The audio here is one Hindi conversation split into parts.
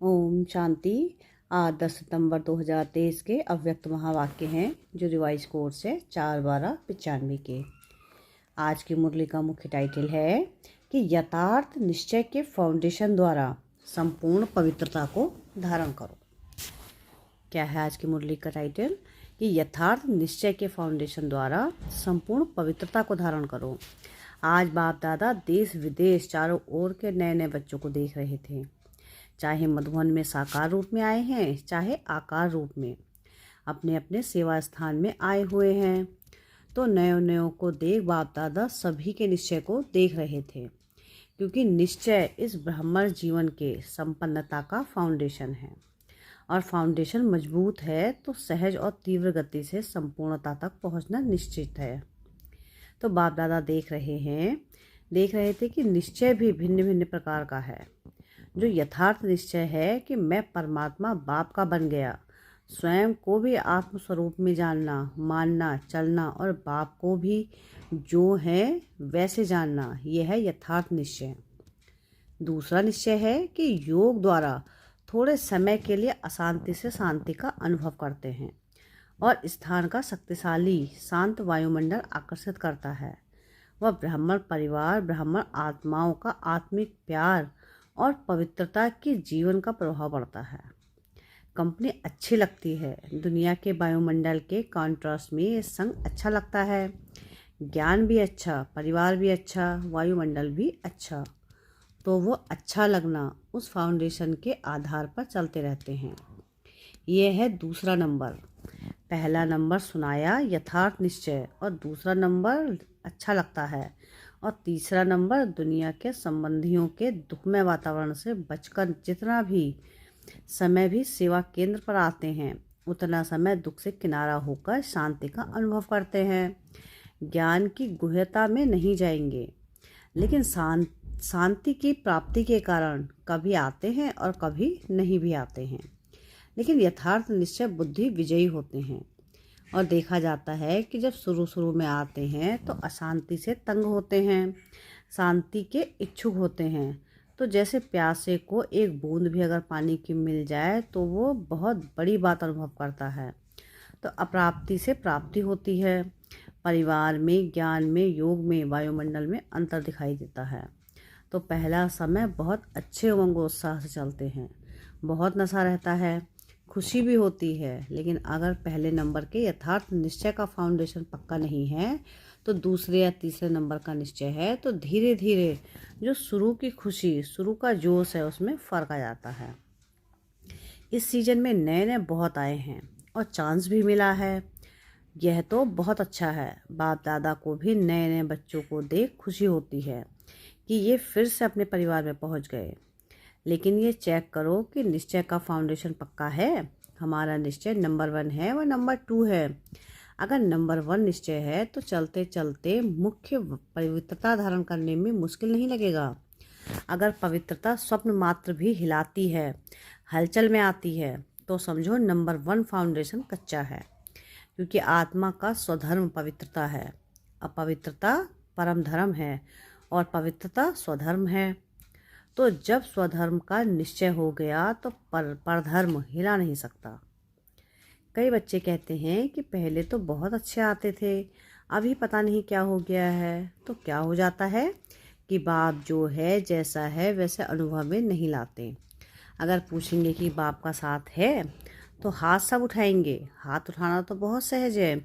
ओम शांति। आज 10 सितंबर 2023 के अव्यक्त महावाक्य हैं जो रिवाइज कोर्स है 4/12/95 के। आज की मुरली का मुख्य टाइटल है कि यथार्थ निश्चय के फाउंडेशन द्वारा संपूर्ण पवित्रता को धारण करो। क्या है आज की मुरली का टाइटल? कि यथार्थ निश्चय के फाउंडेशन द्वारा संपूर्ण पवित्रता को धारण करो। आज बाप दादा देश विदेश चारों ओर के नए नए बच्चों को देख रहे थे, चाहे मधुबन में साकार रूप में आए हैं चाहे आकार रूप में अपने अपने सेवा स्थान में आए हुए हैं। तो नयो नयो को देख बाप दादा सभी के निश्चय को देख रहे थे, क्योंकि निश्चय इस ब्रह्मण जीवन के संपन्नता का फाउंडेशन है और फाउंडेशन मजबूत है तो सहज और तीव्र गति से संपूर्णता तक पहुंचना निश्चित है। तो बाप दादा देख रहे थे कि निश्चय भी भिन्न भिन्न प्रकार का है। जो यथार्थ निश्चय है कि मैं परमात्मा बाप का बन गया, स्वयं को भी आत्मस्वरूप में जानना, मानना, चलना और बाप को भी जो है वैसे जानना, यह है यथार्थ निश्चय। दूसरा निश्चय है कि योग द्वारा थोड़े समय के लिए अशांति से शांति का अनुभव करते हैं और स्थान का शक्तिशाली शांत वायुमंडल आकर्षित करता है। वह ब्राह्मण परिवार, ब्राह्मण आत्माओं का आत्मिक प्यार और पवित्रता की जीवन का प्रभाव पड़ता है। कंपनी अच्छी लगती है, दुनिया के वायुमंडल के कॉन्ट्रास्ट में ये संग अच्छा लगता है। ज्ञान भी अच्छा, परिवार भी अच्छा, वायुमंडल भी अच्छा, तो वो अच्छा लगना उस फाउंडेशन के आधार पर चलते रहते हैं। ये है दूसरा नंबर। पहला नंबर सुनाया यथार्थ निश्चय और दूसरा नंबर अच्छा लगता है और तीसरा नंबर दुनिया के संबंधियों के दुखमय वातावरण से बचकर जितना भी समय भी सेवा केंद्र पर आते हैं उतना समय दुख से किनारा होकर शांति का अनुभव करते हैं। ज्ञान की गुह्यता में नहीं जाएंगे, लेकिन शांति की प्राप्ति के कारण कभी आते हैं और कभी नहीं भी आते हैं। लेकिन यथार्थ निश्चय बुद्धि विजयी होते हैं और देखा जाता है कि जब शुरू में आते हैं तो अशांति से तंग होते हैं, शांति के इच्छुक होते हैं। तो जैसे प्यासे को एक बूंद भी अगर पानी की मिल जाए तो वो बहुत बड़ी बात अनुभव करता है। तो अप्राप्ति से प्राप्ति होती है। परिवार में, ज्ञान में, योग में, वायुमंडल में अंतर दिखाई देता है। तो पहला समय बहुत अच्छे उमंगोत्साह से चलते हैं, बहुत नशा रहता है, खुशी भी होती है। लेकिन अगर पहले नंबर के यथार्थ निश्चय का फाउंडेशन पक्का नहीं है तो दूसरे या तीसरे नंबर का निश्चय है तो धीरे धीरे जो शुरू की खुशी, शुरू का जोश है उसमें फ़र्क आ जाता है। इस सीजन में नए नए बहुत आए हैं और चांस भी मिला है, यह तो बहुत अच्छा है। बाप दादा को भी नए नए बच्चों को देख खुशी होती है कि ये फिर से अपने परिवार में पहुंच गए। लेकिन ये चेक करो कि निश्चय का फाउंडेशन पक्का है। हमारा निश्चय नंबर 1 है व नंबर 2 है। अगर नंबर 1 निश्चय है तो चलते चलते मुख्य पवित्रता धारण करने में मुश्किल नहीं लगेगा। अगर पवित्रता स्वप्न मात्र भी हिलाती है, हलचल में आती है, तो समझो नंबर 1 फाउंडेशन कच्चा है, क्योंकि आत्मा का स्वधर्म पवित्रता है, अपवित्रता परम धर्म है और पवित्रता स्वधर्म है। तो जब स्वधर्म का निश्चय हो गया तो परधर्म हिला नहीं सकता। कई बच्चे कहते हैं कि पहले तो बहुत अच्छे आते थे, अभी पता नहीं क्या हो गया है। तो क्या हो जाता है कि बाप जो है जैसा है वैसे अनुभव में नहीं लाते। अगर पूछेंगे कि बाप का साथ है तो हाथ सब उठाएंगे। हाथ उठाना तो बहुत सहज है,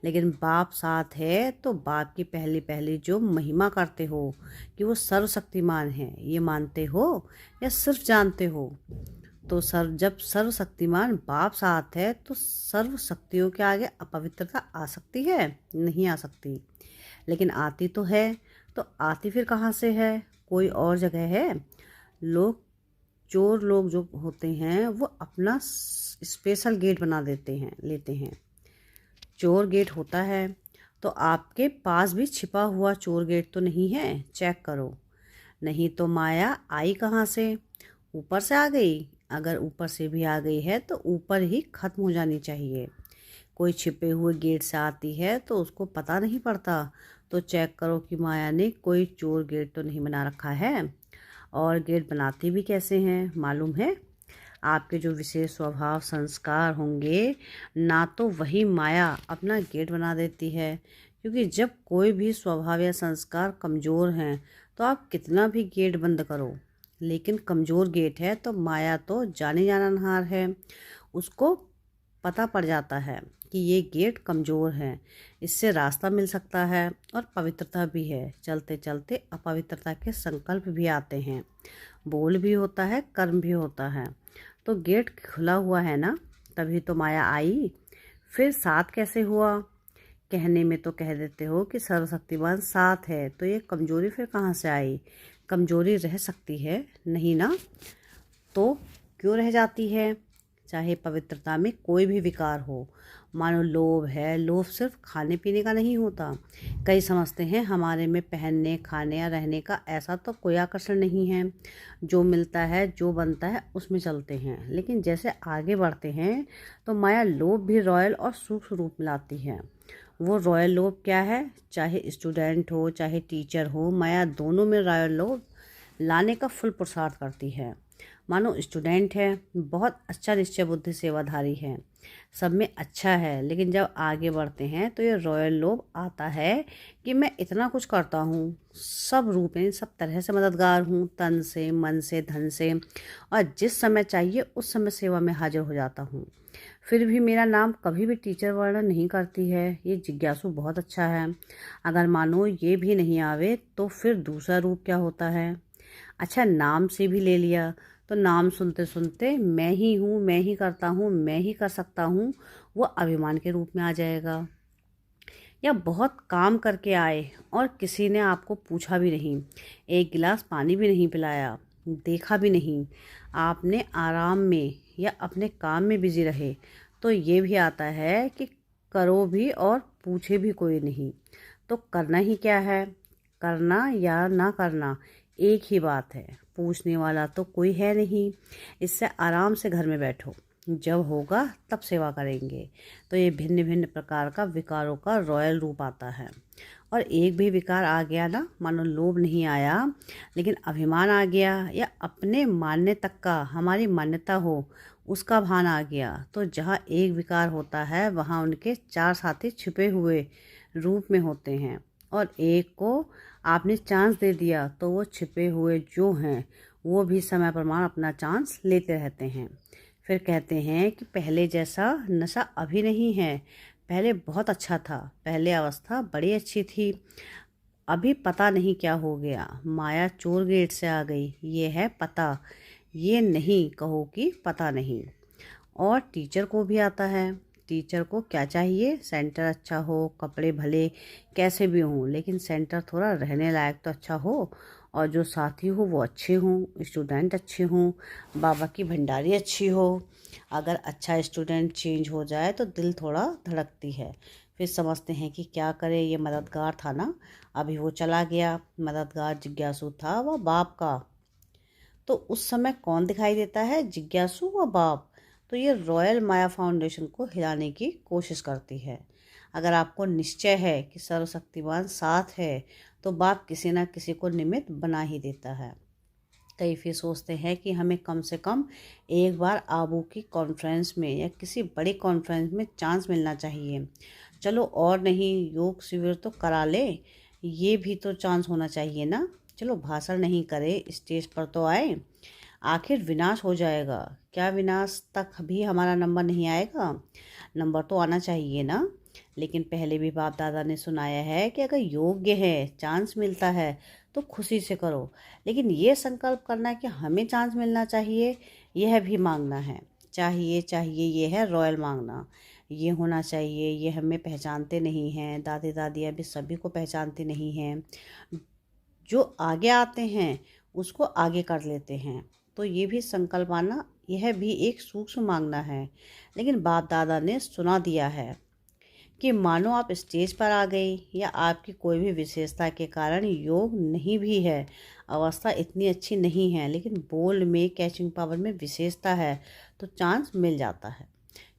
लेकिन बाप साथ है तो बाप की पहली पहली जो महिमा करते हो कि वो सर्वशक्तिमान हैं, ये मानते हो या सिर्फ जानते हो? तो जब सर्वशक्तिमान बाप साथ है तो सर्व शक्तियों के आगे अपवित्रता आ सकती है? नहीं आ सकती। लेकिन आती तो है। तो आती फिर कहाँ से है? कोई और जगह है। चोर लोग जो होते हैं वो अपना स्पेशल गेट बना लेते हैं। चोर गेट होता है, तो आपके पास भी छिपा हुआ चोर गेट तो नहीं है? चेक करो। नहीं तो माया आई कहाँ से? ऊपर से आ गई। अगर ऊपर से भी आ गई है तो ऊपर ही खत्म हो जानी चाहिए। कोई छिपे हुए गेट से आती है तो उसको पता नहीं पड़ता। तो चेक करो कि माया ने कोई चोर गेट तो नहीं बना रखा है। और गेट बनाती भी कैसे हैं मालूम है? आपके जो विशेष स्वभाव संस्कार होंगे ना, तो वही माया अपना गेट बना देती है। क्योंकि जब कोई भी स्वभाव या संस्कार कमज़ोर हैं तो आप कितना भी गेट बंद करो, लेकिन कमज़ोर गेट है तो माया तो जाने जाननहार है। उसको पता पड़ जाता है कि ये गेट कमज़ोर है, इससे रास्ता मिल सकता है और पवित्रता भी है। चलते चलते अपवित्रता के संकल्प भी आते हैं, बोल भी होता है, कर्म भी होता है। तो गेट खुला हुआ है ना, तभी तो माया आई। फिर साथ कैसे हुआ? कहने में तो कह देते हो कि सर्वशक्तिमान साथ है, तो ये कमज़ोरी फिर कहाँ से आई? कमज़ोरी रह सकती है नहीं ना, तो क्यों रह जाती है? चाहे पवित्रता में कोई भी विकार हो, मानो लोभ है, लोभ सिर्फ खाने पीने का नहीं होता। कई समझते हैं हमारे में पहनने, खाने या रहने का ऐसा तो कोई आकर्षण नहीं है, जो मिलता है, जो बनता है उसमें चलते हैं। लेकिन जैसे आगे बढ़ते हैं तो माया लोभ भी रॉयल और सूक्ष्म रूप में लाती है। वो रॉयल लोभ क्या है? चाहे स्टूडेंट हो चाहे टीचर हो, माया दोनों में रॉयल लोभ लाने का फुल पुरुषार्थ करती है। मानो स्टूडेंट है, बहुत अच्छा निश्चय बुद्धि सेवाधारी है, सब में अच्छा है, लेकिन जब आगे बढ़ते हैं तो ये रॉयल लोभ आता है कि मैं इतना कुछ करता हूँ, सब रूप में सब तरह से मददगार हूँ, तन से, मन से, धन से, और जिस समय चाहिए उस समय सेवा में हाजिर हो जाता हूँ। फिर भी मेरा नाम कभी भी टीचर वर्णन नहीं करती है। ये जिज्ञासु बहुत अच्छा है। अगर मानो ये भी नहीं आवे तो फिर दूसरा रूप क्या होता है? अच्छा, नाम से भी ले लिया तो नाम सुनते सुनते मैं ही हूँ, मैं ही करता हूँ, मैं ही कर सकता हूँ, वो अभिमान के रूप में आ जाएगा। या बहुत काम करके आए और किसी ने आपको पूछा भी नहीं, एक गिलास पानी भी नहीं पिलाया, देखा भी नहीं, आपने आराम में या अपने काम में बिजी रहे, तो ये भी आता है कि करो भी और पूछे भी कोई नहीं। तो करना ही क्या है? करना या ना करना एक ही बात है, पूछने वाला तो कोई है नहीं। इससे आराम से घर में बैठो, जब होगा तब सेवा करेंगे। तो ये भिन्न भिन्न प्रकार का विकारों का रॉयल रूप आता है। और एक भी विकार आ गया ना, मानो लोभ नहीं आया लेकिन अभिमान आ गया, या अपने मानने तक का हमारी मान्यता हो उसका भान आ गया, तो जहाँ एक विकार होता है वहाँ उनके चार साथी छिपे हुए रूप में होते हैं। और एक को आपने चांस दे दिया तो वो छिपे हुए जो हैं वो भी समय प्रमाण अपना चांस लेते रहते हैं। फिर कहते हैं कि पहले जैसा नशा अभी नहीं है, पहले बहुत अच्छा था, पहले अवस्था बड़ी अच्छी थी, अभी पता नहीं क्या हो गया, माया चोर गेट से आ गई, ये है पता, ये नहीं कहो कि पता नहीं। और टीचर को भी आता है। टीचर को क्या चाहिए? सेंटर अच्छा हो, कपड़े भले कैसे भी हों, लेकिन सेंटर थोड़ा रहने लायक तो अच्छा हो, और जो साथी हो वो अच्छे हों, स्टूडेंट अच्छे हों, बाबा की भंडारी अच्छी हो। अगर अच्छा स्टूडेंट चेंज हो जाए तो दिल थोड़ा धड़कती है। फिर समझते हैं कि क्या करें, ये मददगार था ना, अभी वो चला गया। मददगार जिज्ञासु था वह बाप का, तो उस समय कौन दिखाई देता है? जिज्ञासु व बाप। तो ये रॉयल माया फाउंडेशन को हिलाने की कोशिश करती है। अगर आपको निश्चय है कि सर्वशक्तिमान साथ है तो बाप किसी न किसी को निमित्त बना ही देता है। कई फिर सोचते हैं कि हमें कम से कम एक बार आबू की कॉन्फ्रेंस में या किसी बड़ी कॉन्फ्रेंस में चांस मिलना चाहिए। चलो और नहीं, योग शिविर तो करा ले, ये भी तो चांस होना चाहिए ना। चलो भाषण नहीं करे, स्टेज पर तो आए, आखिर विनाश हो जाएगा। क्या विनाश तक भी हमारा नंबर नहीं आएगा? नंबर तो आना चाहिए ना। लेकिन पहले भी बाप दादा ने सुनाया है कि अगर योग्य है, चांस मिलता है तो खुशी से करो, लेकिन ये संकल्प करना कि हमें चांस मिलना चाहिए, यह भी मांगना है। चाहिए चाहिए ये है रॉयल मांगना, ये होना चाहिए, ये हमें पहचानते नहीं हैं, दादी दादियाँ भी सभी को पहचानती नहीं हैं, जो आगे आते हैं उसको आगे कर लेते हैं। तो ये भी संकल्प आना, यह भी एक सूक्ष्म मांगना है। लेकिन बाप दादा ने सुना दिया है कि मानो आप स्टेज पर आ गई या आपकी कोई भी विशेषता के कारण योग नहीं भी है, अवस्था इतनी अच्छी नहीं है, लेकिन बोल में कैचिंग पावर में विशेषता है, तो चांस मिल जाता है।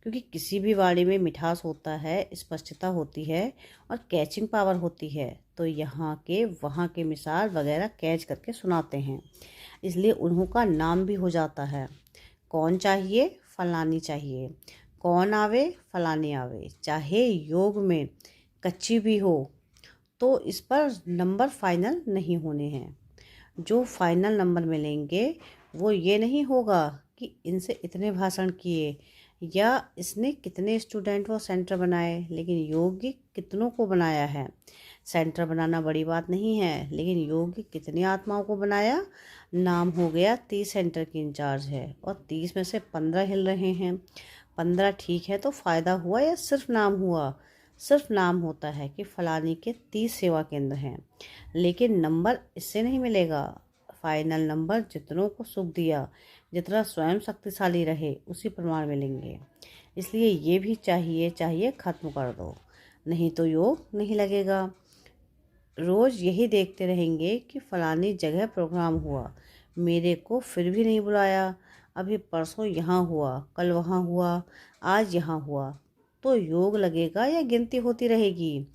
क्योंकि किसी भी वाणी में मिठास होता है, स्पष्टता होती है और कैचिंग पावर होती है, तो यहाँ के वहाँ के मिसाल वगैरह कैच करके सुनाते हैं, इसलिए उन्हों का नाम भी हो जाता है। कौन चाहिए, फलानी चाहिए। कौन आवे, फलानी आवे। चाहे योग में कच्ची भी हो तो इस पर नंबर फाइनल नहीं होने हैं। जो फाइनल नंबर मिलेंगे वो ये नहीं होगा कि इनसे इतने भाषण किए या इसने कितने स्टूडेंट वो सेंटर बनाए, लेकिन योगी कितनों को बनाया है। सेंटर बनाना बड़ी बात नहीं है, लेकिन योगी कितनी आत्माओं को बनाया। नाम हो गया 30 सेंटर की इंचार्ज है और 30 में से 15 हिल रहे हैं। 15 ठीक है तो फ़ायदा हुआ या सिर्फ नाम हुआ। सिर्फ नाम होता है कि फलानी के 30 सेवा केंद्र हैं, लेकिन नंबर इससे नहीं मिलेगा। फाइनल नंबर जितनों को सुख दिया, जितना स्वयं शक्तिशाली रहे, उसी प्रमाण मिलेंगे। इसलिए ये भी चाहिए खत्म कर दो, नहीं तो योग नहीं लगेगा। रोज़ यही देखते रहेंगे कि फलानी जगह प्रोग्राम हुआ, मेरे को फिर भी नहीं बुलाया। अभी परसों यहाँ हुआ, कल वहाँ हुआ, आज यहाँ हुआ, तो योग लगेगा या गिनती होती रहेगी।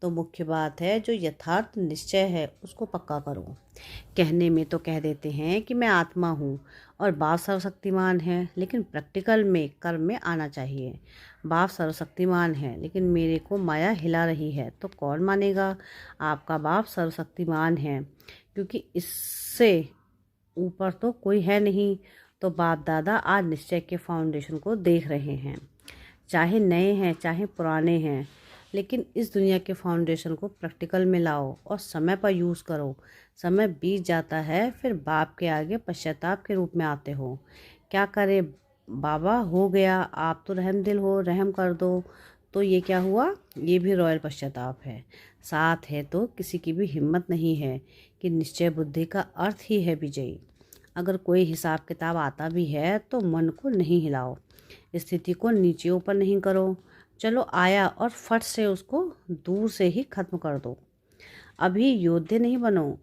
तो मुख्य बात है जो यथार्थ निश्चय है उसको पक्का करो। कहने में तो कह देते हैं कि मैं आत्मा हूँ और बाप सर्वशक्तिमान है, लेकिन प्रैक्टिकल में कर्म में आना चाहिए। बाप सर्वशक्तिमान है लेकिन मेरे को माया हिला रही है, तो कौन मानेगा। आपका बाप सर्वशक्तिमान है क्योंकि इससे ऊपर तो कोई है नहीं। तो बाप दादा आज निश्चय के फाउंडेशन को देख रहे हैं, चाहे नए हैं चाहे पुराने हैं, लेकिन इस दुनिया के फाउंडेशन को प्रैक्टिकल में लाओ और समय पर यूज़ करो। समय बीत जाता है, फिर बाप के आगे पश्चाताप के रूप में आते हो। क्या करे बाबा, हो गया, आप तो रहम दिल हो, रहम कर दो। तो ये क्या हुआ, ये भी रॉयल पश्चाताप है। साथ है तो किसी की भी हिम्मत नहीं है कि निश्चय बुद्धि का अर्थ ही है विजयी। अगर कोई हिसाब किताब आता भी है तो मन को नहीं हिलाओ, स्थिति को नीचे ऊपर नहीं करो। चलो आया और फट से उसको दूर से ही खत्म कर दो। अभी योद्धे नहीं बनो।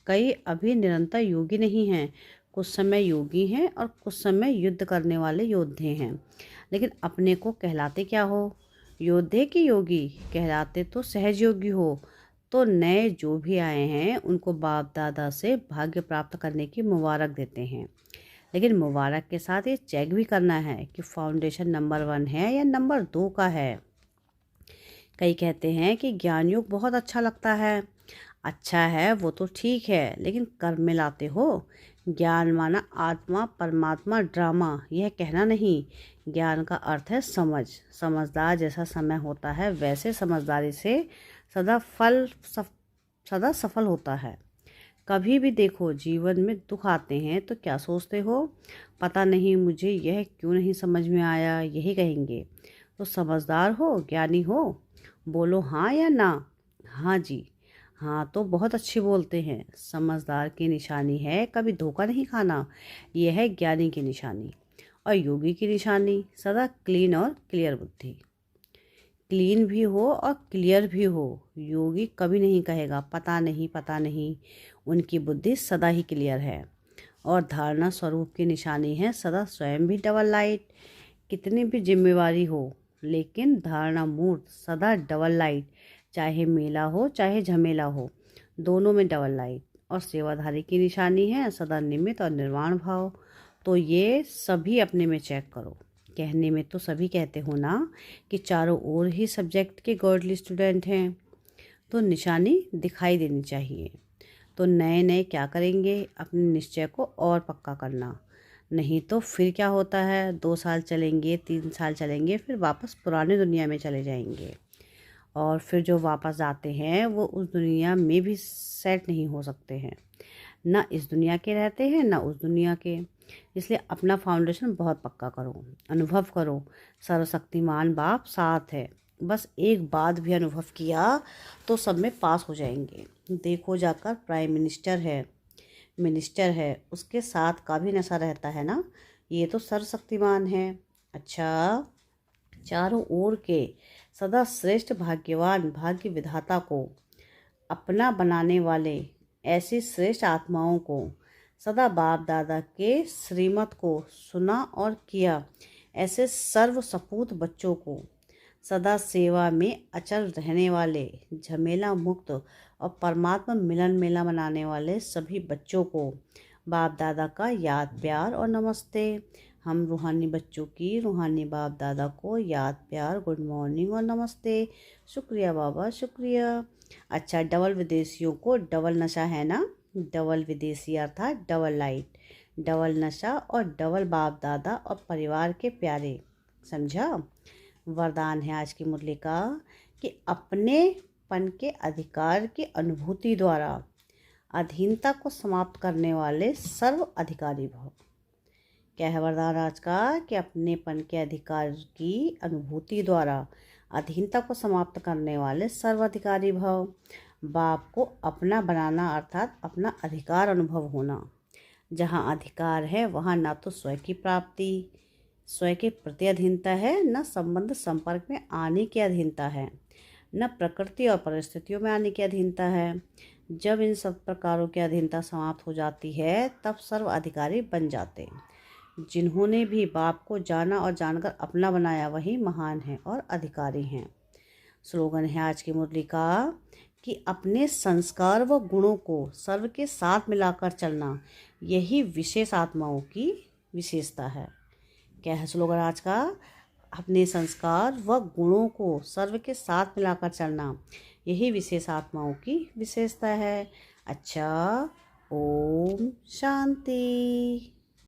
कई अभी निरंतर योगी नहीं हैं, कुछ समय योगी हैं और कुछ समय युद्ध करने वाले योद्धे हैं। लेकिन अपने को कहलाते क्या हो, योद्धे की योगी कहलाते तो सहज योगी हो। तो नए जो भी आए हैं उनको बाप दादा से भाग्य प्राप्त करने की मुबारक देते हैं, लेकिन मुबारक के साथ ये चेक भी करना है कि फाउंडेशन नंबर 1 है या नंबर 2 का है। कई कहते हैं कि ज्ञान योग बहुत अच्छा लगता है। अच्छा है वो तो ठीक है, लेकिन कर्म में लाते हो। ज्ञान माना आत्मा परमात्मा ड्रामा, यह कहना नहीं। ज्ञान का अर्थ है समझ। समझदार जैसा समय होता है वैसे समझदारी से सदा सफल होता है। कभी भी देखो जीवन में दुख आते हैं तो क्या सोचते हो, पता नहीं मुझे यह क्यों नहीं समझ में आया, यही कहेंगे। तो समझदार हो, ज्ञानी हो, बोलो हाँ या ना। हाँ जी, हाँ तो बहुत अच्छी बोलते हैं। समझदार की निशानी है कभी धोखा नहीं खाना, यह है ज्ञानी की निशानी। और योगी की निशानी सदा क्लीन और क्लियर बुद्धि। क्लीन भी हो और क्लियर भी हो। योगी कभी नहीं कहेगा पता नहीं पता नहीं, उनकी बुद्धि सदा ही क्लियर है। और धारणा स्वरूप की निशानी है सदा स्वयं भी डबल लाइट। कितनी भी जिम्मेवारी हो लेकिन धारणा मूर्त सदा डबल लाइट, चाहे मेला हो चाहे झमेला हो, दोनों में डबल लाइट। और सेवाधारी की निशानी है सदा निमित्त और निर्वाण भाव। तो ये सभी अपने में चेक करो। कहने में तो सभी कहते हो ना कि चारों ओर ही सब्जेक्ट के गॉडली स्टूडेंट हैं, तो निशानी दिखाई देनी चाहिए। तो नए नए क्या करेंगे, अपने निश्चय को और पक्का करना। नहीं तो फिर क्या होता है, 2 साल चलेंगे 3 साल चलेंगे फिर वापस पुरानी दुनिया में चले जाएंगे। और फिर जो वापस आते हैं वो उस दुनिया में भी सेट नहीं हो सकते हैं। ना इस दुनिया के रहते हैं ना उस दुनिया के। इसलिए अपना फाउंडेशन बहुत पक्का करो, अनुभव करो सर्वशक्तिमान बाप साथ है। बस एक बात भी अनुभव किया तो सब में पास हो जाएंगे। देखो जाकर प्राइम मिनिस्टर है उसके साथ का भी नशा रहता है ना, ये तो सर्वशक्तिमान है। अच्छा, चारों ओर के सदा श्रेष्ठ भाग्यवान भाग्य विधाता को अपना बनाने वाले ऐसी श्रेष्ठ आत्माओं को सदा बाप दादा के श्रीमत को सुना और किया, ऐसे सर्व सपूत बच्चों को सदा सेवा में अचल रहने वाले झमेला मुक्त और परमात्मा मिलन मेला मनाने वाले सभी बच्चों को बाप दादा का याद प्यार और नमस्ते। हम रूहानी बच्चों की रूहानी बाप दादा को याद प्यार, गुड मॉर्निंग और नमस्ते। शुक्रिया बाबा, शुक्रिया। अच्छा, डबल विदेशियों को डबल नशा है ना। डबल विदेशी अर्थात डबल लाइट, डबल नशा और डबल बाप दादा और परिवार के प्यारे, समझा। वरदान है आज की मुरली का कि अपने पन के अधिकार की अनुभूति द्वारा अधीनता को समाप्त करने वाले सर्व अधिकारी भव। क्या है वरदान आज का कि अपनेपन के अधिकार की अनुभूति द्वारा अधीनता को समाप्त करने वाले सर्व अधिकारी भव। बाप को अपना बनाना अर्थात अपना अधिकार अनुभव होना। जहाँ अधिकार है वहाँ ना तो स्वयं की प्राप्ति, स्वयं के प्रति अधीनता है, न संबंध संपर्क में आने की अधीनता है, न प्रकृति और परिस्थितियों में आने की अधीनता है। जब इन सब प्रकारों की अधीनता समाप्त हो जाती है तब सर्व अधिकारी बन जाते। जिन्होंने भी बाप को जाना और जानकर अपना बनाया वही महान हैं और अधिकारी हैं। स्लोगन है आज की मुरली का कि अपने संस्कार व गुणों को सर्व के साथ मिलाकर चलना, यही विशेष आत्माओं की विशेषता है। क्या है स्लोगन आज का? अपने संस्कार व गुणों को सर्व के साथ मिलाकर चलना, यही विशेष आत्माओं की विशेषता है। अच्छा, ओम शांति।